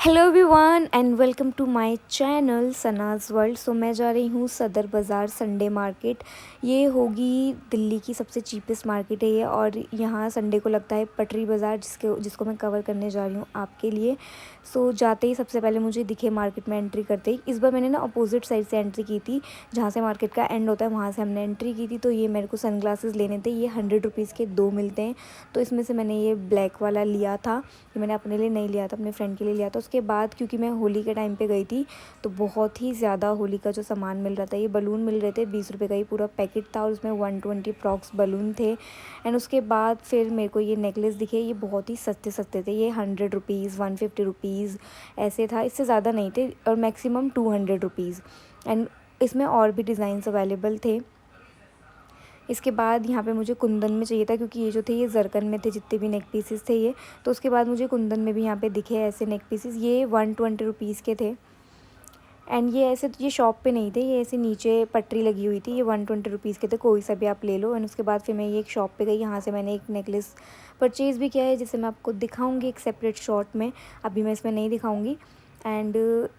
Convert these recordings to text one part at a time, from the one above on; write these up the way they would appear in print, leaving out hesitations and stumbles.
Hello everyone and welcome to my channel Sanaj world. So मैं जा रही हूँ सदर बाज़ार संडे मार्केट। ये होगी दिल्ली की सबसे चीपेस्ट मार्केट है ये, और यहाँ संडे को लगता है पटरी बाज़ार जिसको मैं कवर करने जा रही हूँ आपके लिए। सो जाते ही सबसे पहले मुझे दिखे मार्केट में एंट्री करते ही, इस बार मैंने ना अपोजिट साइड से एंट्री की थी, जहाँ से मार्केट का एंड होता है वहाँ से हमने एंट्री की थी। तो ये मेरे को सनग्लासेस लेने थे, ये 100 रुपीज़ के 2 मिलते हैं। तो इसमें से मैंने ये ब्लैक वाला लिया था, ये मैंने अपने लिए नहीं लिया था, अपने फ्रेंड के लिए लिया था। उसके बाद क्योंकि मैं होली के टाइम पे गई थी तो बहुत ही ज़्यादा होली का जो सामान मिल रहा था, ये बलून मिल रहे थे 20 रुपये का ही पूरा पैकेट था, और उसमें 120 प्रॉक्स बलून थे। एंड उसके बाद फिर मेरे को ये नेकलेस दिखे, ये बहुत ही सस्ते सस्ते थे, ये 100 रुपीज़ 150 रुपीज़ ऐसे था, इससे ज़्यादा नहीं थे, और मैक्सिमम 200 रुपीज़। एंड इसमें और भी डिज़ाइंस अवेलेबल थे। इसके बाद यहाँ पे मुझे कुंदन में चाहिए था, क्योंकि ये जो थे ये जरकन में थे जितने भी नेक पीसेस थे ये। तो उसके बाद मुझे कुंदन में भी यहाँ पे दिखे ऐसे नेक पीसेस, ये 120 रुपीज़ के थे। एंड ये ऐसे ये शॉप पे नहीं थे, ये ऐसे नीचे पटरी लगी हुई थी, ये 120 रुपीज़ के थे, कोई सा भी आप ले लो। एंड उसके बाद फिर मैं ये एक शॉप पे गई, यहाँ से मैंने एक नेकलेस परचेज़ भी किया है, जिसे मैं आपको दिखाऊंगी एक सेपरेट शॉट में, अभी मैं इसमें नहीं दिखाऊंगी। एंड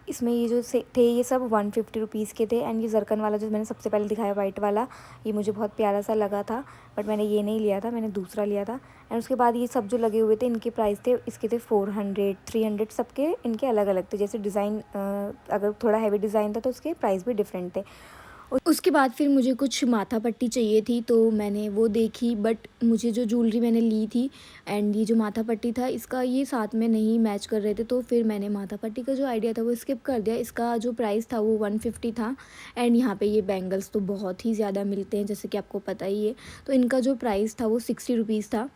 इसमें ये जो से थे ये सब 150 रुपीज़ के थे। एंड ये जरकन वाला जो मैंने सबसे पहले दिखाया वाइट वाला, ये मुझे बहुत प्यारा सा लगा था, बट मैंने ये नहीं लिया था, मैंने दूसरा लिया था। एंड उसके बाद ये सब जो लगे हुए थे इनके प्राइस थे, इसके थे 400 300, सबके इनके अलग अलग थे। जैसे डिज़ाइन अगर थोड़ा हैवी डिज़ाइन था तो उसके प्राइस भी डिफरेंट थे। उसके बाद फिर मुझे कुछ माथा पट्टी चाहिए थी, तो मैंने वो देखी, बट मुझे जो ज्वेलरी मैंने ली थी एंड ये जो माथा पट्टी था इसका ये साथ में नहीं मैच कर रहे थे, तो फिर मैंने माथा पट्टी का जो आइडिया था वो स्किप कर दिया। इसका जो प्राइस था वो 150 था। एंड यहाँ पे ये बैंगल्स तो बहुत ही ज़्यादा मिलते हैं, जैसे कि आपको पता ही है। तो इनका जो प्राइस था वो 60 रुपीज़ था।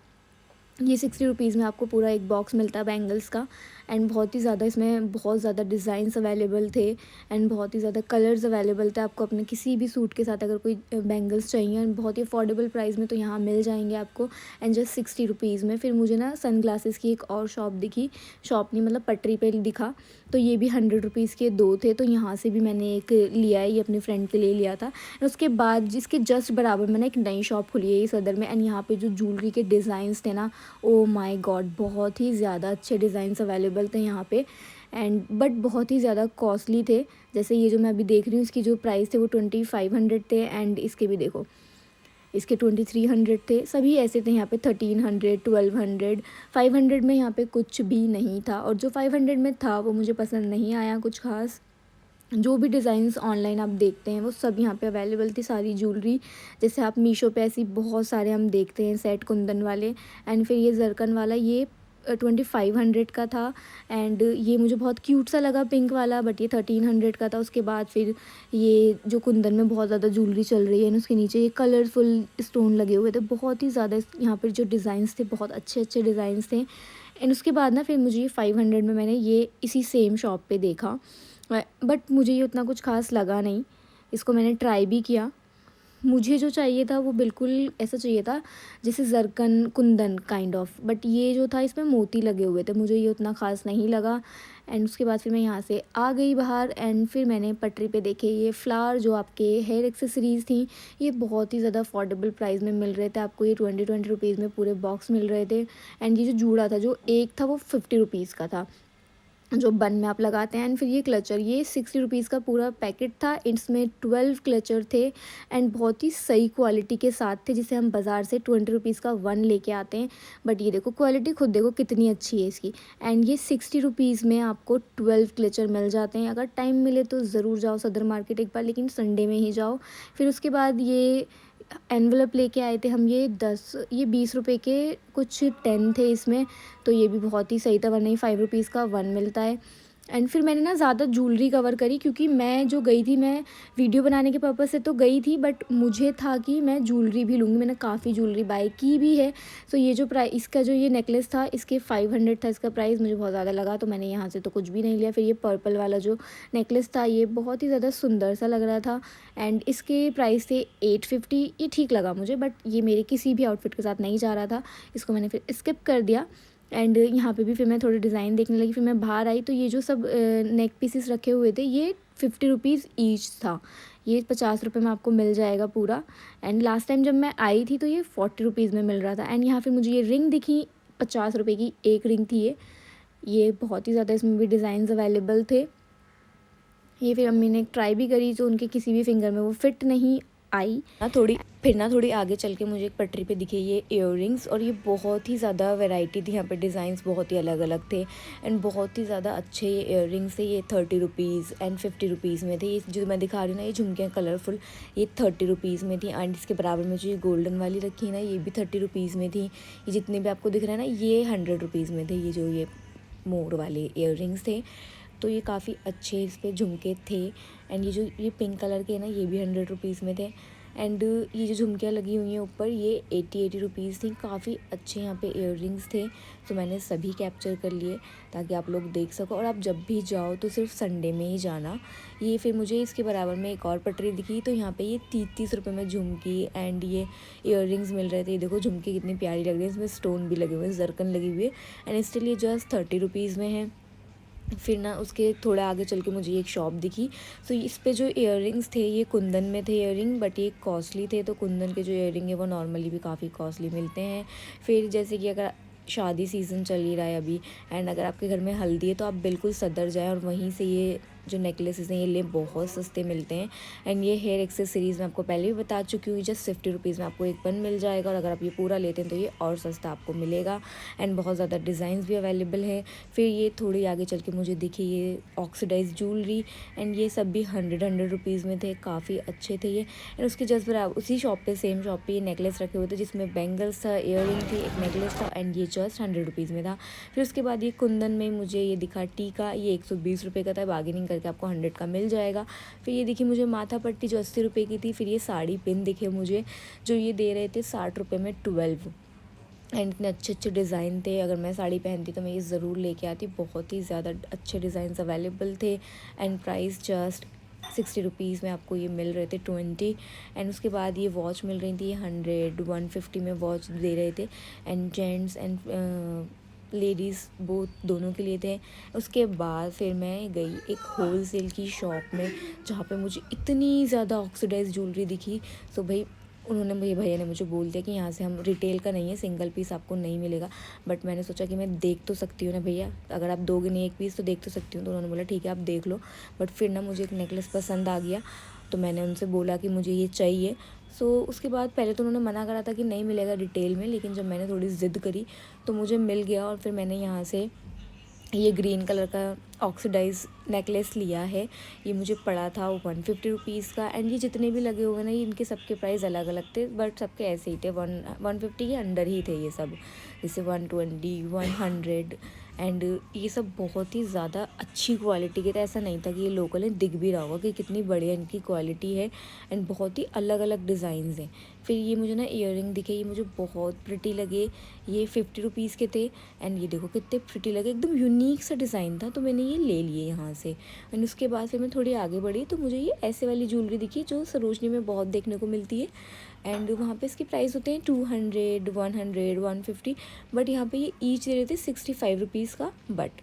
ये 60 रुपीज़ में आपको पूरा एक बॉक्स मिलता है बैंगल्स का। एंड बहुत ही ज़्यादा इसमें बहुत ज़्यादा डिज़ाइंस अवेलेबल थे, एंड बहुत ही ज़्यादा कलर्स अवेलेबल थे। आपको अपने किसी भी सूट के साथ अगर कोई बैंगल्स चाहिए, एंड बहुत ही अफोर्डेबल प्राइस में, तो यहाँ मिल जाएंगे आपको, एंड जस्ट 60 रुपीज़ में। फिर मुझे ना सन ग्लासेस की एक और शॉप दिखी, शॉप नहीं मतलब पटरी पे दिखा, तो ये भी 100 रुपीज़ के 2 थे, तो यहाँ से भी मैंने एक लिया है, ये अपने फ्रेंड के लिए लिया था। उसके बाद जिसके जस्ट बराबर में ना एक नई शॉप खुली है ये सदर में, एंड यहाँ पे जो ज्वेलरी के डिज़ाइंस थे ना, ओ माय गॉड, बहुत ही ज़्यादा अच्छे डिज़ाइंस अवेलेबल थे यहाँ पे। एंड बट बहुत ही ज़्यादा कॉस्टली थे। जैसे ये जो मैं अभी देख रही हूँ इसकी जो प्राइस थे वो 2500 थे, एंड इसके भी देखो, इसके 2300 थे। सभी ऐसे थे यहाँ पे 1300 1200 500 में यहाँ पे कुछ भी नहीं था, और जो 500 में था वो मुझे पसंद नहीं आया कुछ खास। जो भी डिज़ाइंस ऑनलाइन आप देखते हैं वो सब यहाँ पे अवेलेबल थी, सारी ज्वेलरी। जैसे आप मीशो पे ऐसी बहुत सारे हम देखते हैं सेट कुंदन वाले। एंड फिर ये जरकन वाला ये 2500 का था, एंड ये मुझे बहुत क्यूट सा लगा पिंक वाला, बट ये 1300 का था। उसके बाद फिर ये जो कुंदन में बहुत ज़्यादा ज्वेलरी चल रही है, उसके नीचे ये कलरफुल स्टोन लगे हुए थे, बहुत ही ज़्यादा यहाँ पर जो डिज़ाइंस थे बहुत अच्छे अच्छे डिज़ाइंस थे। एंड उसके बाद ना फिर मुझे ये 500 में मैंने ये इसी सेम शॉप पे देखा, बट मुझे ये उतना कुछ खास लगा नहीं। इसको मैंने ट्राई भी किया, मुझे जो चाहिए था वो बिल्कुल ऐसा चाहिए था जैसे zircon Kundan kind of, but ये जो था इसमें मोती लगे हुए थे, मुझे ये उतना ख़ास नहीं लगा। एंड उसके बाद फिर मैं यहाँ से आ गई बाहर, एंड फिर मैंने पटरी पे देखे ये फ्लावर जो आपके हेयर एक्सेसरीज़ थी, ये बहुत ही ज़्यादा अफोर्डेबल प्राइस में मिल रहे थे आपको, ये 20 रुपीज़ में पूरे बॉक्स मिल रहे थे। एंड ये जो जूड़ा था जो एक था वो 50 रुपीज़ का था, जो बन में आप लगाते हैं। एंड फिर ये क्लचर ये 60 रुपीज़ का पूरा पैकेट था, इसमें 12 क्लचर थे, एंड बहुत ही सही क्वालिटी के साथ थे, जिसे हम बाज़ार से 20 रुपीज़ का 1 लेके आते हैं। बट ये देखो क्वालिटी खुद देखो कितनी अच्छी है इसकी। एंड ये 60 रुपीज़ में आपको 12 क्लचर मिल जाते हैं। अगर टाइम मिले तो ज़रूर जाओ सदर मार्केट एक बार, लेकिन संडे में ही जाओ। फिर उसके बाद ये एनवेलप लेके आए थे हम, ये 20 रुपये के कुछ 10 थे इसमें, तो ये भी बहुत ही सही था, वरना ही 5 रुपीज़ का 1 मिलता है। एंड फिर मैंने ना ज़्यादा ज्वेलरी कवर करी, क्योंकि मैं जो गई थी मैं वीडियो बनाने के पर्पज़ से तो गई थी, बट मुझे था कि मैं ज्वेलरी भी लूँगी, मैंने काफ़ी ज्वेलरी बाय की भी है। तो ये जो प्राइस इसका जो ये नेकलेस था इसके 500 था इसका प्राइस, मुझे बहुत ज़्यादा लगा, तो मैंने यहाँ से तो कुछ भी नहीं लिया। फिर ये पर्पल वाला जो नेकलेस था ये बहुत ही ज़्यादा सुंदर सा लग रहा था, एंड इसके प्राइस थे 850, ये ठीक लगा मुझे, बट ये मेरे किसी भी आउटफिट के साथ नहीं जा रहा था, इसको मैंने फिर स्किप कर दिया। एंड यहाँ पे भी फिर मैं थोड़े डिज़ाइन देखने लगी, फिर मैं बाहर आई तो ये जो सब नेक पीसेस रखे हुए थे ये 50 रुपीज़ ईच था, ये 50 रुपये में आपको मिल जाएगा पूरा। एंड लास्ट टाइम जब मैं आई थी तो ये 40 रुपीज़ में मिल रहा था। एंड यहाँ फिर मुझे ये रिंग दिखी, 50 रुपये की एक रिंग थी ये, ये बहुत ही ज़्यादा इसमें भी डिज़ाइंस अवेलेबल थे। ये फिर अम्मी ने ट्राई भी करी तो उनके किसी भी फिंगर में वो फिट नहीं आई ना थोड़ी आगे चल के मुझे एक पटरी पे दिखे ये इयररिंग्स, और ये बहुत ही ज़्यादा वैरायटी थी यहाँ पे, डिज़ाइंस बहुत ही अलग अलग थे एंड बहुत ही ज़्यादा अच्छे ये इयररिंग्स थे। ये 30 रुपीज़ एंड 50 रुपीज़ में थे। ये जो मैं दिखा रही हूँ ना ये झुमकियाँ कलरफुल, ये 30 रुपीज़ में थी। एंड इसके बराबर में जो ये गोल्डन वाली रखी है ना ये भी 30 रुपीज़ में थी। ये जितने भी आपको दिख रहे हैं ना ये 100 रुपीज़ में थे। ये जो ये मोर वाले इयररिंग्स थे तो ये काफ़ी अच्छे इस पर झुमके थे। एंड ये जो ये पिंक कलर के हैं ना ये भी 100 रुपीज़ में थे। एंड ये जो झुमकियाँ लगी हुई हैं ऊपर ये 80 रुपीज़ थी। काफ़ी अच्छे यहाँ पे इयररिंग्स थे तो मैंने सभी कैप्चर कर लिए ताकि आप लोग देख सको। और आप जब भी जाओ तो सिर्फ संडे में ही जाना। ये फिर मुझे इसके बराबर में एक और पटरी दिखी तो यहाँ पे ये 30 रुपये में झुमकी एंड ये इयररिंग्स मिल रहे थे। ये देखो झुमकी कितनी प्यारी लग रही है, इसमें स्टोन भी लगे हुए हैं, जरकन लगी हुई है एंड स्टिल ये जस्ट 30 रुपीज़ में है। फिर ना उसके थोड़ा आगे चल के मुझे एक शॉप दिखी। तो इस पे जो इयररिंग्स थे ये कुंदन में थे इयररिंग, बट ये कॉस्टली थे। तो कुंदन के जो इयररिंग है वो नॉर्मली भी काफ़ी कॉस्टली मिलते हैं। फिर जैसे कि अगर शादी सीज़न चल ही रहा है अभी एंड अगर आपके घर में हल्दी है तो आप बिल्कुल सदर जाएँ और वहीं से ये जो नेकलेसेस हैं ये ले, बहुत सस्ते मिलते हैं। एंड ये हेयर एक्सेसरीज़ मैं आपको पहले भी बता चुकी हूँ, जस्ट 50 रुपीज़ में आपको एक बन मिल जाएगा और अगर आप ये पूरा लेते हैं तो ये और सस्ता आपको मिलेगा। एंड बहुत ज़्यादा डिज़ाइंस भी अवेलेबल है। फिर ये थोड़ी आगे चल के मुझे दिखी ये ऑक्सीडाइज ज्वेलरी एंड ये सब भी 100 रुपीज़ में थे, काफ़ी अच्छे थे ये। एंड उसके जस्ट बराबर उसी शॉप पे सेम शॉप पे ये नेकलेस रखे हुए थे जिसमें बैंगल्स था, इयररिंग थी, एक नेकलेस था एंड ये जस्ट 100 रुपीज़ में था। फिर उसके बाद ये कुंदन में मुझे ये दिखा टीका, ये 120 रुपये का था, बार्गेनिंग करके आपको 100 का मिल जाएगा। फिर ये देखिए मुझे माथा पट्टी जो 80 रुपये की थी। फिर ये साड़ी पिन दिखे मुझे जो ये दे रहे थे 60 रुपये में 12 एंड इतने अच्छे अच्छे डिज़ाइन थे। अगर मैं साड़ी पहनती तो मैं ये ज़रूर लेके आती, बहुत ही ज़्यादा अच्छे डिज़ाइंस अवेलेबल थे एंड प्राइस जस्ट 60 रुपीज़ में आपको ये मिल रहे थे 20। एंड उसके बाद ये वॉच मिल रही थी 100 150 में वॉच दे रहे थे and gents and ladies both दोनों के लिए थे। उसके बाद फिर मैं गई एक होल सेल की शॉप में जहाँ पे मुझे इतनी ज़्यादा ऑक्सीडाइज ज्वेलरी दिखी। तो भाई उन्होंने मुझे भैया ने मुझे बोल दिया कि यहाँ से हम रिटेल का नहीं है, सिंगल पीस आपको नहीं मिलेगा। बट मैंने सोचा कि मैं देख तो सकती हूँ ना भैया, अगर आप दोगे नहीं एक पीस तो देख तो सकती हूँ। तो उन्होंने बोला ठीक है आप देख लो। बट फिर ना मुझे एक नेकलेस पसंद आ गया तो मैंने उनसे बोला कि मुझे ये चाहिए। सो उसके बाद पहले तो उन्होंने मना करा था कि नहीं मिलेगा रिटेल में, लेकिन जब मैंने थोड़ी ज़िद करी तो मुझे मिल गया। और फिर मैंने यहाँ से ये ग्रीन कलर का ऑक्सीडाइज नेकलेस लिया है। ये मुझे पड़ा था 150 रुपीज़ का एंड ये जितने भी लगे हुए ना ये इनके सबके प्राइस अलग अलग थे, बट सबके ऐसे ही थे 150 के अंडर ही थे ये सब, जैसे 120 100 एंड ये सब बहुत ही ज़्यादा अच्छी क्वालिटी के थे। ऐसा नहीं था कि ये लोकल है, दिख भी रहा होगा कि कितनी बढ़िया इनकी क्वालिटी है एंड बहुत ही अलग अलग डिज़ाइंस हैं। फिर ये मुझे ना इयररिंग दिखे, ये मुझे बहुत प्रिटी लगे। ये 50 रुपीज़ के थे एंड ये देखो कितने प्रिटी लगे, एकदम यूनिक सा डिज़ाइन था तो मैंने ये ले लिए यहाँ से। एंड उसके बाद फिर मैं थोड़ी आगे बढ़ी तो मुझे ये ऐसे वाली ज्वेलरी दिखी जो सरोजनी में बहुत देखने को मिलती है एंड वहाँ पे इसके प्राइस होते हैं 200 100 150, बट यहाँ पे ये ईच दे रहे थे 65 रुपीज़ का। बट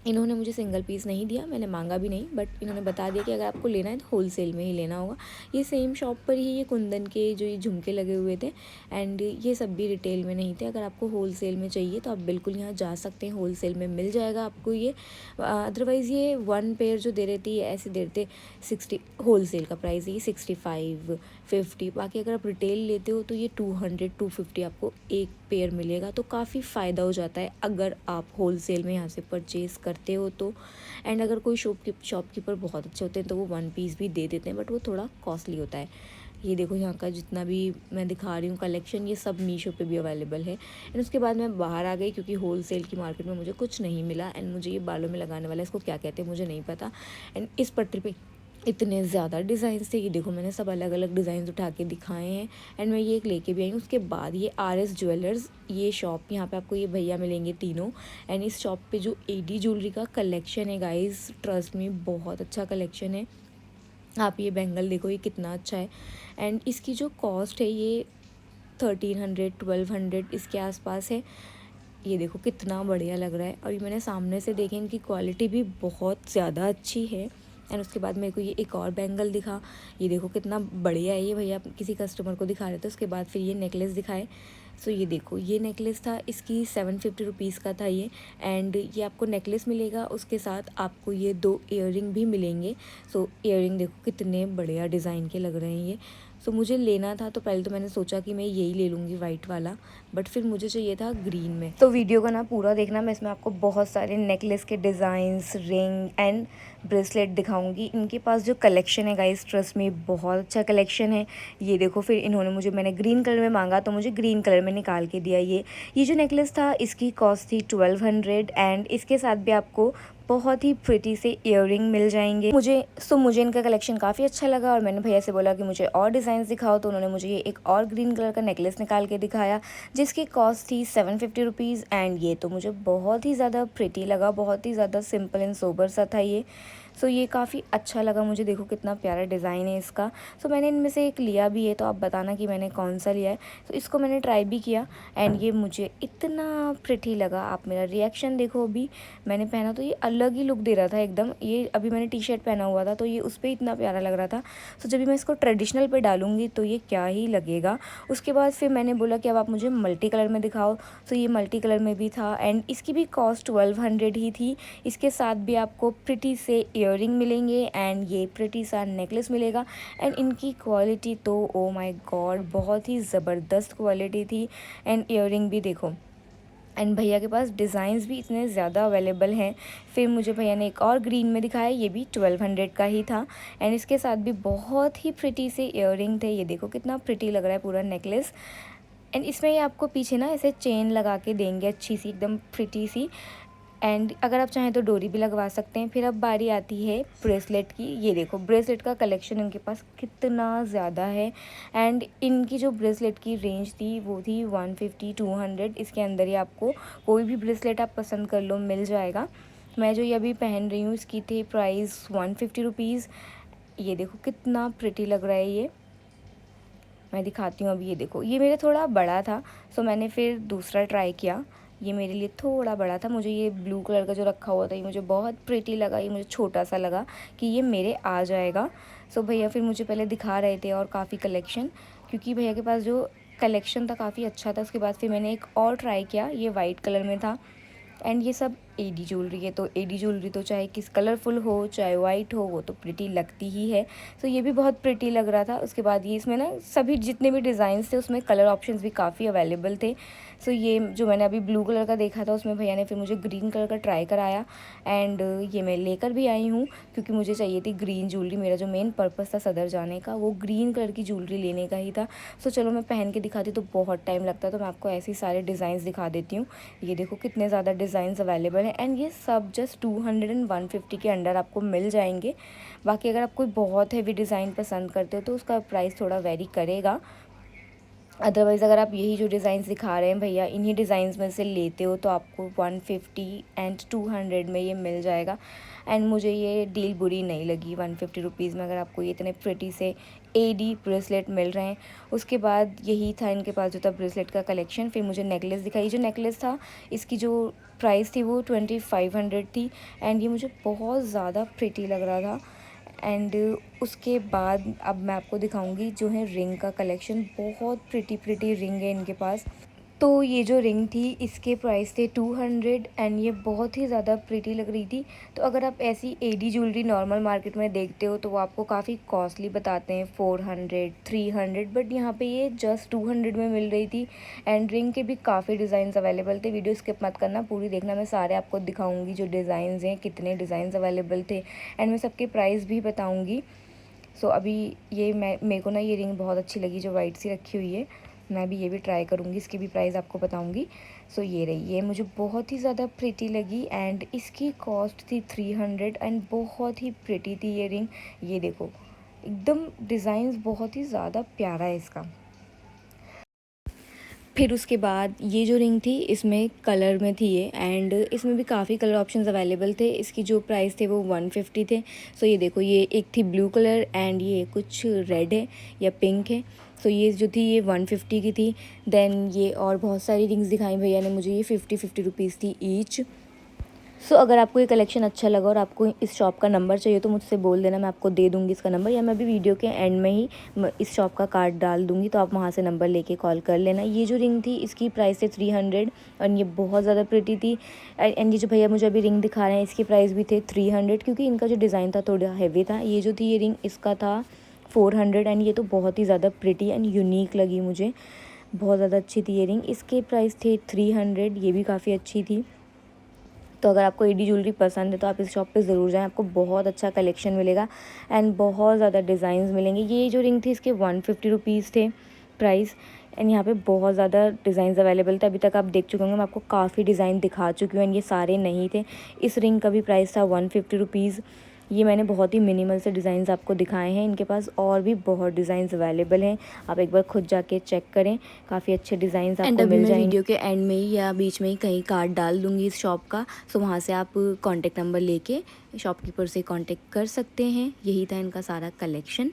इन्होंने मुझे सिंगल पीस नहीं दिया, मैंने मांगा भी नहीं, बट इन्होंने बता दिया कि अगर आपको लेना है तो होल सेल में ही लेना होगा। ये सेम शॉप पर ही ये कुंदन के जो ये झुमके लगे हुए थे एंड ये सब भी रिटेल में नहीं थे। अगर आपको होल सेल में चाहिए तो आप बिल्कुल यहाँ जा सकते हैं, होल सेल में मिल जाएगा आपको ये। अदरवाइज़ ये 1 पेयर जो दे रहे थे ये ऐसे दे रहे थे 60, होल सेल का प्राइस है ये 65 50। बाकी अगर आप रिटेल लेते हो तो ये 200 250 आपको एक पेयर मिलेगा। तो काफ़ी फ़ायदा हो जाता है अगर आप होल सेल में यहाँ से परचेज़ करते हो तो। एंड अगर कोई शॉपकीपर बहुत अच्छे होते हैं तो वो 1 पीस भी दे देते हैं, बट वो थोड़ा कॉस्टली होता है। ये देखो यहाँ का जितना भी मैं दिखा रही हूँ कलेक्शन ये सब मीशो पे भी अवेलेबल है। एंड उसके बाद मैं बाहर आ गई क्योंकि होल सेल की मार्केट में मुझे कुछ नहीं मिला। एंड मुझे ये बालों में लगाने वाला इसको क्या कहते हैं मुझे नहीं पता। एंड इस पटरी पे इतने ज़्यादा डिज़ाइंस थे, ये देखो मैंने सब अलग अलग डिज़ाइन उठा के दिखाए हैं एंड मैं ये एक लेके भी आई हूँ। उसके बाद ये RS ज्वेलर्स ये शॉप, यहाँ पे आपको ये भैया मिलेंगे तीनों। एंड इस शॉप पे जो AD ज्वेलरी का कलेक्शन है गाइस, ट्रस्ट में बहुत अच्छा कलेक्शन है। आप ये बैंगल देखो ये कितना अच्छा है एंड इसकी जो कॉस्ट है ये 1300 1200 इसके आसपास है। ये देखो कितना बढ़िया लग रहा है और ये मैंने सामने से देखे, इनकी क्वालिटी भी बहुत ज़्यादा अच्छी है। एंड उसके बाद मेरे को ये एक और बैंगल दिखा, ये देखो कितना बढ़िया है ये, भैया किसी कस्टमर को दिखा रहे थे। उसके बाद फिर ये नेकलेस दिखाए सो ये देखो, ये नेकलेस था, इसकी 750 रुपीज़ का था ये। एंड ये आपको नेकलेस मिलेगा, उसके साथ आपको ये 2 ईयररिंग भी मिलेंगे। सो ईयररिंग देखो कितने बढ़िया डिज़ाइन के लग रहे हैं ये। सो मुझे लेना था, तो पहले तो मैंने सोचा कि मैं यही ले लूँगी वाइट वाला, बट फिर मुझे चाहिए था ग्रीन में। तो वीडियो को ना पूरा देखना, मैं इसमें आपको बहुत सारे नेकलेस के डिज़ाइंस, रिंग एंड ब्रेसलेट दिखाऊंगी। इनके पास जो कलेक्शन है गाइस, ट्रस्ट में बहुत अच्छा कलेक्शन है। ये देखो, फिर इन्होंने मुझे, मैंने ग्रीन कलर में मांगा तो मुझे ग्रीन कलर में निकाल के दिया। ये जो नेकलेस था, इसकी कॉस्ट थी 1200 एंड इसके साथ भी आपको बहुत ही प्रिटी से ईयररिंग मिल जाएंगे। मुझे इनका कलेक्शन काफ़ी अच्छा लगा और मैंने भैया से बोला कि मुझे और डिज़ाइंस दिखाओ, तो उन्होंने मुझे ये एक और ग्रीन कलर का नेकलेस निकाल के दिखाया, जिसकी कॉस्ट थी 750 रुपीज़। एंड ये तो मुझे बहुत ही ज़्यादा प्रिटी लगा, बहुत ही ज़्यादा सिंपल एंड सोबर सा था ये। सो ये काफ़ी अच्छा लगा मुझे, देखो कितना प्यारा डिज़ाइन है इसका। सो मैंने इनमें से एक लिया भी है, तो आप बताना कि मैंने कौन सा लिया है। तो इसको मैंने ट्राई भी किया एंड ये मुझे इतना प्रिटी लगा। आप मेरा रिएक्शन देखो, अभी मैंने पहना तो ये अलग ही लुक दे रहा था एकदम। ये अभी मैंने टी शर्ट पहना हुआ था तो ये उस पर इतना प्यारा लग रहा था। सो जब भी मैं इसको ट्रेडिशनल पे डालूंगी तो ये क्या ही लगेगा। उसके बाद फिर मैंने बोला कि अब आप मुझे मल्टी कलर में दिखाओ। तो ये मल्टी कलर में भी था एंड इसकी भी कॉस्ट 1200 ही थी। इसके साथ भी आपको प्रिटी से ईयररिंग मिलेंगे एंड ये प्रिटी सा नेकलेस मिलेगा। एंड इनकी क्वालिटी तो ओ माय गॉड, बहुत ही ज़बरदस्त क्वालिटी थी। एंड ईयररिंग भी देखो, एंड भैया के पास डिज़ाइंस भी इतने ज़्यादा अवेलेबल हैं। फिर मुझे भैया ने एक और ग्रीन में दिखाया, ये भी 1200 का ही था एंड इसके साथ भी बहुत ही प्रिटी से ईयररिंग थे। ये देखो कितना प्रिटी लग रहा है पूरा नेकलेस। एंड इसमें ये आपको पीछे ना ऐसे चेन लगा के देंगे, अच्छी सी एकदम प्रिटी सी। एंड अगर आप चाहें तो डोरी भी लगवा सकते हैं। फिर अब बारी आती है ब्रेसलेट की। ये देखो, ब्रेसलेट का कलेक्शन इनके पास कितना ज़्यादा है। एंड इनकी जो ब्रेसलेट की रेंज थी वो थी 150 200। इसके अंदर ही आपको कोई भी ब्रेसलेट आप पसंद कर लो, मिल जाएगा। मैं जो ये अभी पहन रही हूँ, इसकी थी प्राइस 150 रुपीज़। ये देखो कितना प्रिटी लग रहा है ये। मैं दिखाती हूँ अभी। ये देखो, ये मेरे थोड़ा बड़ा था, सो मैंने फिर दूसरा ट्राई किया। ये मेरे लिए थोड़ा बड़ा था। मुझे ये ब्लू कलर का जो रखा हुआ था ये मुझे बहुत प्रिटी लगा, ये मुझे छोटा सा लगा कि ये मेरे आ जाएगा। सो भैया फिर मुझे पहले दिखा रहे थे और काफ़ी कलेक्शन, क्योंकि भैया के पास जो कलेक्शन था काफ़ी अच्छा था। उसके बाद फिर मैंने एक और ट्राई किया, ये वाइट कलर में था। एंड ये सब एडी ज्वेलरी है, तो एडी ज्वेलरी तो चाहे किस कलरफुल हो चाहे वाइट हो, वो तो प्रिटी लगती ही है। तो ये भी बहुत प्रिटी लग रहा था। उसके बाद ये इसमें ना सभी जितने भी डिज़ाइंस थे उसमें कलर ऑप्शंस भी काफ़ी अवेलेबल थे। सो ये जो मैंने अभी ब्लू कलर का देखा था उसमें भैया ने फिर मुझे ग्रीन कलर का ट्राई कराया एंड ये मैं लेकर भी आई हूँ, क्योंकि मुझे चाहिए थी ग्रीन ज्वेलरी। मेरा जो मेन पर्पस था सदर जाने का वो ग्रीन कलर की ज्वेलरी लेने का ही था। सो चलो मैं पहन के दिखाती तो बहुत टाइम लगता, तो मैं आपको ऐसे ही सारे डिज़ाइंस दिखा देती हूँ। ये देखो कितने ज़्यादा डिज़ाइंस अवेलेबल हैं एंड ये सब जस्ट 200 एंड 150 के अंडर आपको मिल जाएंगे। बाकी अगर आप कोई बहुत हैवी डिज़ाइन पसंद करते हो तो उसका प्राइस थोड़ा वेरी करेगा। अदरवाइज़ अगर आप यही जो डिज़ाइंस दिखा रहे हैं भैया, इन्हीं डिज़ाइंस में से लेते हो तो आपको 150 एंड 200 में ये मिल जाएगा। एंड मुझे ये डील बुरी नहीं लगी 150 रुपीज़ में, अगर आपको ये इतने प्रिटी से एडी ब्रेसलेट मिल रहे हैं। उसके बाद यही था इनके पास जो था ब्रेसलेट का कलेक्शन। फिर मुझे नेकलेस दिखाई, जो नेकलेस था इसकी जो प्राइस थी वो 2500 थी एंड ये मुझे बहुत ज़्यादा प्रिटी लग रहा था। एंड उसके बाद अब मैं आपको दिखाऊंगी जो है रिंग का कलेक्शन। बहुत प्रिटी रिंग है इनके पास। तो ये जो रिंग थी इसके प्राइस थे 200 एंड ये बहुत ही ज़्यादा प्रिटी लग रही थी। तो अगर आप ऐसी एडी ज्वेलरी नॉर्मल मार्केट में देखते हो तो वो आपको काफ़ी कॉस्टली बताते हैं, 400 300, बट यहाँ पे ये जस्ट 200 में मिल रही थी। एंड रिंग के भी काफ़ी डिज़ाइंस अवेलेबल थे। वीडियो स्किप मत करना, पूरी देखना, मैं सारे आपको दिखाऊँगी जो डिज़ाइंस हैं, कितने डिज़ाइंस अवेलेबल थे एंड मैं सबके प्राइस भी बताऊँगी। सो अभी ये मेरे को ना ये रिंग बहुत अच्छी लगी जो वाइट सी रखी हुई है। मैं भी ये भी ट्राई करूँगी, इसकी भी प्राइस आपको बताऊँगी। सो ये रही, ये मुझे बहुत ही ज़्यादा प्रिटी लगी एंड इसकी कॉस्ट थी 300 एंड बहुत ही प्रिटी थी ये रिंग। ये देखो एकदम डिज़ाइंस बहुत ही ज़्यादा प्यारा है इसका। फिर उसके बाद ये जो रिंग थी इसमें कलर में थी ये एंड इसमें भी काफ़ी कलर ऑप्शंस अवेलेबल थे। इसकी जो प्राइस थे वो 150 थे। सो ये देखो, ये एक थी ब्लू कलर एंड ये कुछ रेड है या पिंक है। सो ये जो थी ये 150 की थी। देन ये और बहुत सारी रिंग्स दिखाई भैया ने मुझे, ये 50 रुपीज़ थी ईच। सो अगर आपको ये कलेक्शन अच्छा लगा और आपको इस शॉप का नंबर चाहिए तो मुझसे बोल देना, मैं आपको दे दूँगी इसका नंबर, या मैं भी वीडियो के एंड में ही इस शॉप का कार्ड डाल दूँगी, तो आप वहाँ से नंबर लेके कॉल कर लेना। ये जो रिंग थी इसकी प्राइस है 300 और ये बहुत ज़्यादा प्रिटी थी। एंड ये जो भैया मुझे अभी रिंग दिखा रहे हैं इसकी प्राइस भी थे 300, क्योंकि इनका जो डिज़ाइन था थोड़ा हैवी था। ये जो थी ये रिंग इसका था 400 एंड ये तो बहुत ही ज़्यादा प्रिटी एंड यूनिक लगी मुझे, बहुत ज़्यादा अच्छी थी ये रिंग। इसके प्राइस थे 300, ये भी काफ़ी अच्छी थी। तो अगर आपको एडी ज्वेलरी पसंद है तो आप इस शॉप पे ज़रूर जाएं, आपको बहुत अच्छा कलेक्शन मिलेगा एंड बहुत ज़्यादा डिज़ाइंस मिलेंगे। ये जो रिंग थी इसके 150 रुपीज़ थे प्राइस एंड यहाँ पे बहुत ज़्यादा डिज़ाइंस अवेलेबल थे। अभी तक आप देख चुके होंगे, मैं आपको काफ़ी डिज़ाइन दिखा चुकी हूँ एंड ये सारे नहीं थे। इस रिंग का भी प्राइस था 150 रुपीज़। ये मैंने बहुत ही मिनिमल से डिज़ाइंस आपको दिखाए हैं, इनके पास और भी बहुत डिज़ाइंस अवेलेबल हैं, आप एक बार खुद जाके चेक करें, काफ़ी अच्छे डिज़ाइंस आपको मिल जाएंगे। वीडियो के एंड में ही या बीच में ही कहीं कार्ड डाल दूँगी इस शॉप का, सो वहाँ से आप कॉन्टेक्ट नंबर लेके शॉपकीपर से कॉन्टेक्ट कर सकते हैं। यही था इनका सारा कलेक्शन।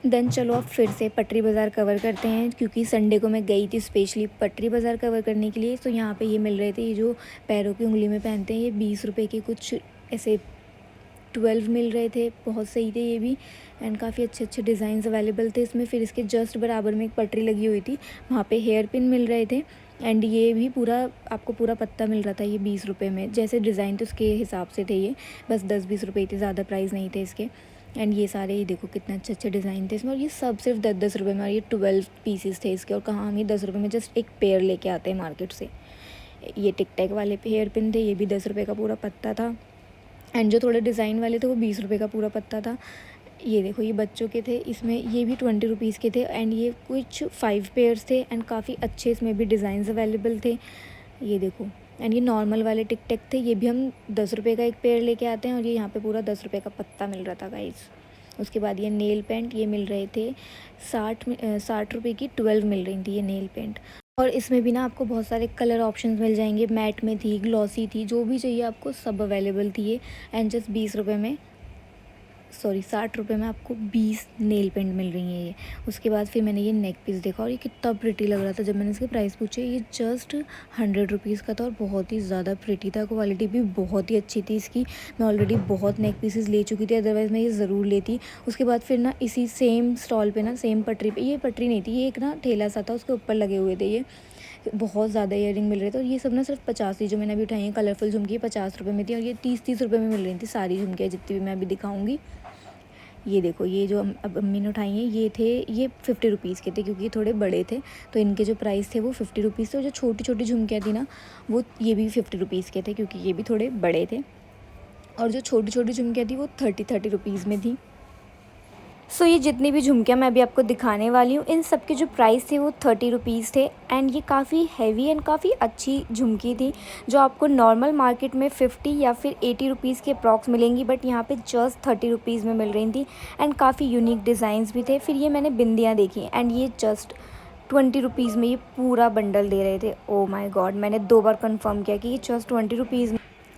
देन चलो अब फिर से पटरी बाज़ार कवर करते हैं, क्योंकि संडे को मैं गई थी स्पेशली पटरी बाज़ार कवर करने के लिए। तो यहाँ पे ये मिल रहे थे, ये जो पैरों की उंगली में पहनते हैं, ये 20 रुपये के कुछ ऐसे 12 मिल रहे थे, बहुत सही थे ये भी एंड काफ़ी अच्छे अच्छे डिज़ाइंस अवेलेबल थे इसमें। फिर इसके जस्ट बराबर में एक पटरी लगी हुई थी, वहाँ पे हेयर पिन मिल रहे थे एंड ये भी पूरा आपको पूरा पत्ता मिल रहा था। ये 20 रुपये में, जैसे डिज़ाइन थे उसके हिसाब से थे ये, बस 10-20 रुपये थे, ज़्यादा प्राइस नहीं थे इसके। एंड ये सारे ही देखो कितने अच्छे अच्छे डिज़ाइन थे इसमें, और ये सब सिर्फ 10-10 रुपये में, और ये 12 पीसेस थे इसके। और कहाँ हम ये 10 रुपये में जस्ट एक पेयर लेके आते हैं मार्केट से। ये टिक टैक वाले हेयर पिन थे, ये भी 10 रुपये का पूरा पत्ता था एंड जो थोड़े डिज़ाइन वाले थे वो 20 रुपये का पूरा पत्ता था। ये देखो ये बच्चों के थे, इसमें ये भी 20 रुपीज़ के थे एंड ये कुछ 5 पेयर्स थे एंड काफ़ी अच्छे इसमें भी डिज़ाइंस अवेलेबल थे। ये देखो एंड ये नॉर्मल वाले टिक टैक थे, ये भी हम 10 रुपये का एक पेयर लेके आते हैं और ये यहाँ पे पूरा 10 रुपये का पत्ता मिल रहा था गाइस। उसके बाद ये नेल पेंट, ये मिल रहे थे 60 रुपये की 12 मिल रही थी ये नेल पेंट। और इसमें भी ना आपको बहुत सारे कलर ऑप्शंस मिल जाएंगे, मैट में थी, ग्लॉसी थी, जो भी चाहिए आपको सब अवेलेबल थी ये। एंड जस्ट 20 रुपये में, सॉरी 60 रुपये में आपको 20 नेल पेंट मिल रही हैं ये। उसके बाद फिर मैंने ये नेक पीस देखा और ये कितना प्रिटी लग रहा था। जब मैंने इसके प्राइस पूछे, ये जस्ट 100 रुपीज़ का था और बहुत ही ज़्यादा प्रिटी था, क्वालिटी भी बहुत ही अच्छी थी इसकी। मैं ऑलरेडी बहुत नेक पीसेस ले चुकी थी, अदरवाइज़ मैं ये ज़रूर लेती। उसके बाद फिर ना इसी सेम स्टॉल पे ना, सेम पटरी पे, ये पटरी नहीं थी, ये एक ना ठेला सा था, उसके ऊपर लगे हुए थे ये बहुत ज़्यादा ईयरिंग मिल रहे थे। और ये सब ना सिर्फ 50 थी, जो मैंने अभी उठाई हैं कलरफुल झुमकी 50 रुपये में थी, और ये 30-30 रुपये में मिल रही थी सारी झुमकियाँ जितनी भी मैं अभी दिखाऊंगी। ये देखो ये जो अब अम्मी ने उठाई हैं ये थे, ये 50 रुपीज़ के थे, क्योंकि ये थोड़े बड़े थे तो इनके जो प्राइस थे वो 50 रुपीज़ थे। और जो छोटी छोटी झुमकियाँ थी ना, वो ये भी 50 रुपीज़ के थे, क्योंकि ये भी थोड़े बड़े थे। और जो छोटी छोटी झुमकियाँ थी वो 30 रुपीज़ में थी। सो ये जितनी भी झुमकियाँ मैं अभी आपको दिखाने वाली हूँ, इन सब के जो प्राइस थे वो 30 रुपीज़ थे एंड ये काफ़ी हैवी एंड काफ़ी अच्छी झुमकी थी, जो आपको नॉर्मल मार्केट में 50 या फिर 80 रुपीज़ के अप्रॉक्स मिलेंगी, बट यहाँ पे जस्ट 30 रुपीज़ में मिल रही थी एंड काफ़ी यूनिक डिज़ाइंस भी थे। फिर ये मैंने बिंदियाँ देखी एंड ये जस्ट 20 रुपीज़ में ये पूरा बंडल दे रहे थे। ओ माई गॉड, मैंने 2 बार कन्फर्म किया कि ये जस्ट 20 रुपीज़।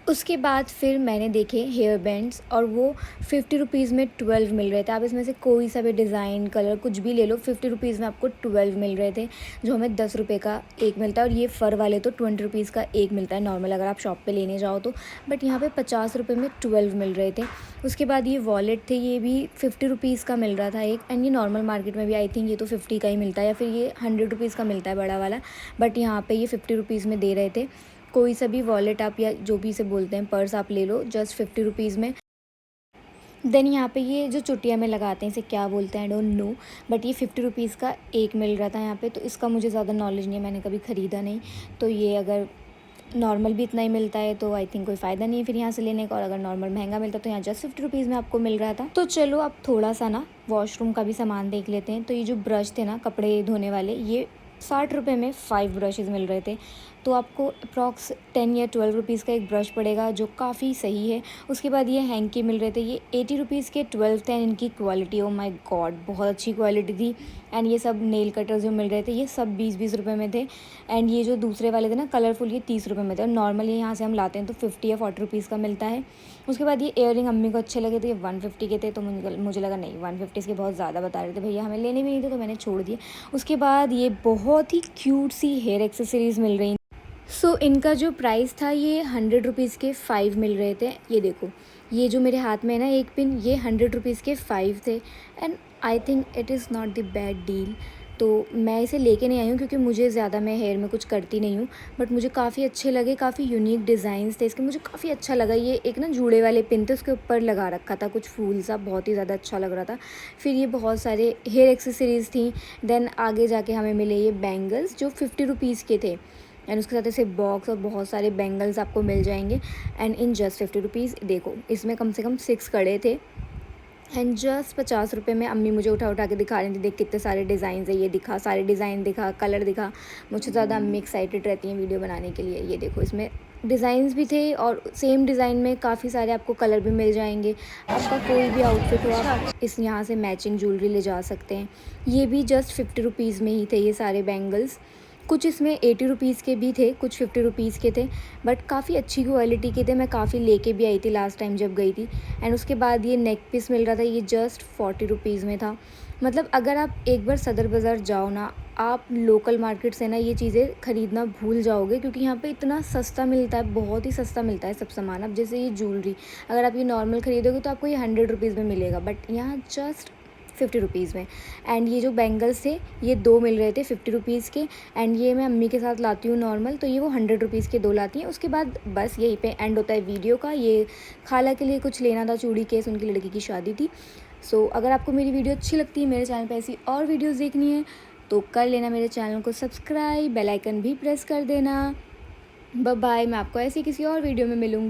उसके बाद फिर मैंने देखे हेयर बैंड्स और वो 50 रुपीज़ में 12 मिल रहे थे। आप इसमें से कोई सा भी डिज़ाइन कलर कुछ भी ले लो, 50 रुपीज़ में आपको 12 मिल रहे थे, जो हमें 10 रुपये का एक मिलता है। और ये फ़र वाले तो 20 रुपीज़ का एक मिलता है नॉर्मल, अगर आप शॉप पे लेने जाओ तो, बट यहाँ पे 50 रुपये में 12 मिल रहे थे। उसके बाद ये वॉलेट थे, ये भी 50 रुपीज़ का मिल रहा था एक, एंड ये नॉर्मल मार्केट में भी आई थिंक ये तो 50 का ही मिलता है, या फिर ये 100 रुपीज़ का मिलता है बड़ा वाला, बट यहाँ पर ये 50 रुपीज़ में दे रहे थे। कोई सा भी वॉलेट आप या जो भी इसे बोलते हैं पर्स आप ले लो जस्ट 50 रुपीज़ में। देन यहाँ पे ये जो चुटिया में लगाते हैं इसे क्या बोलते हैं आई डोंट नो, बट ये 50 रुपीज़ का एक मिल रहा था यहाँ पे। तो इसका मुझे ज़्यादा नॉलेज नहीं है, मैंने कभी ख़रीदा नहीं, तो ये अगर नॉर्मल भी इतना ही मिलता है तो आई थिंक कोई फ़ायदा नहीं है फिर यहाँ से लेने का। और अगर नॉर्मल महंगा मिलता तो यहाँ जस्ट 50 रुपीज़ में आपको मिल रहा था। तो चलो अब थोड़ा सा ना वॉशरूम का भी सामान देख लेते हैं। तो ये जो ब्रश थे ना कपड़े धोने वाले, ये 60 रुपये में 5 ब्रशेज़ मिल रहे थे, तो आपको अप्रॉक्स 10 या 12 रुपीज़ का एक ब्रश पड़ेगा, जो काफ़ी सही है। उसके बाद ये हैंकी मिल रहे थे, ये 80 रुपीज़ के 12 थे एंड इनकी क्वालिटी ओ माय गॉड बहुत अच्छी क्वालिटी थी। एंड ये सब नेल कटर जो मिल रहे थे ये सब 20-20 रुपये में थे, एंड ये जो दूसरे वाले थे ना कलरफुल, ये 30 रुपये में थे। और नॉर्मली यहाँ से हम लाते हैं तो 50 या 40 रुपीज़ का मिलता है। उसके बाद ये इयररिंग अम्मी को अच्छे लगे थे, ये 150 के थे, तो मुझे लगा नहीं 150 के बहुत ज़्यादा बता रहे थे भैया, हमें लेने भी नहीं थे, तो मैंने छोड़ दिए। उसके बाद ये बहुत ही क्यूट सी हेयर एक्सेसरीज़ मिल रही, सो इनका जो प्राइस था ये 100 रुपीज़ के 5 मिल रहे थे। ये देखो, ये जो मेरे हाथ में है ना एक पिन, ये 100 रुपीज़ के 5 थे and I think it is not the bad deal. तो मैं इसे लेके नहीं आई हूँ क्योंकि मुझे ज़्यादा, मैं हेयर में कुछ करती नहीं हूँ, बट मुझे काफ़ी अच्छे लगे, काफ़ी यूनिक डिज़ाइंस थे इसके, मुझे काफ़ी अच्छा लगा। ये एक ना जूड़े वाले पिन थे, उसके ऊपर लगा रखा था कुछ फूल सा, बहुत ही ज़्यादा अच्छा लग रहा था। फिर ये बहुत सारे हेयर एक्सेसरीज़ थी। देन आगे जाके हमें मिले ये बैंगल्स जो 50 रुपीज़ के थे एंड उसके साथ ऐसे बॉक्स और बहुत सारे बैंगल्स आपको मिल जाएंगे एंड इन जस्ट 50 रुपीज़। देखो इसमें कम से कम 6 कड़े थे एंड जस्ट 50 रुपये में। अम्मी मुझे उठा उठा के दिखा रही थी, देख कितने सारे डिज़ाइन है, ये दिखा, सारे डिज़ाइन दिखा, कलर दिखा। मुझसे ज़्यादा अम्मी एक्साइटेड रहती हैं वीडियो बनाने के लिए। ये देखो इसमें डिज़ाइंस भी थे और सेम डिज़ाइन में काफ़ी सारे आपको कलर भी मिल जाएंगे। आपका कोई भी आउटफिट हो आप इस यहाँ से मैचिंग ज्वेलरी ले जा सकते हैं। ये भी जस्ट 50 रुपीज़ में ही थे ये सारे बैंगल्स। कुछ इसमें 80 रुपीज़ के भी थे, कुछ 50 रुपीज़ के थे, बट काफ़ी अच्छी क्वालिटी के थे। मैं काफ़ी लेके भी आई थी लास्ट टाइम जब गई थी। एंड उसके बाद ये नेक पीस मिल रहा था, ये जस्ट 40 रुपीज़ में था। मतलब अगर आप एक बार सदर बाज़ार जाओ ना, आप लोकल मार्केट से ना ये चीज़ें ख़रीदना भूल जाओगे क्योंकि यहाँ पे इतना सस्ता मिलता है, बहुत ही सस्ता मिलता है सब सामान। अब जैसे ये ज्वेलरी, अगर आप ये नॉर्मल ख़रीदोगे तो आपको ये 100 रुपीज़ में मिलेगा, बट यहाँ जस्ट 50 रुपीज़ में। एंड ये जो बैंगल्स थे ये 2 मिल रहे थे 50 रुपीज़ के एंड ये मैं अम्मी के साथ लाती हूँ नॉर्मल, तो ये वो 100 रुपीज़ के 2 लाती हैं। उसके बाद बस यहीं पे एंड होता है वीडियो का। ये खाला के लिए कुछ लेना था, चूड़ी केस, उनकी लड़की की शादी थी। सो अगर आपको मेरी वीडियो अच्छी लगती है, मेरे चैनल पर ऐसी और वीडियोज़ देखनी है तो कर लेना मेरे चैनल को सब्सक्राइब, बेल आइकन भी प्रेस कर देना। बाय बाय, मैं आपको ऐसी किसी और वीडियो में मिलूँगी।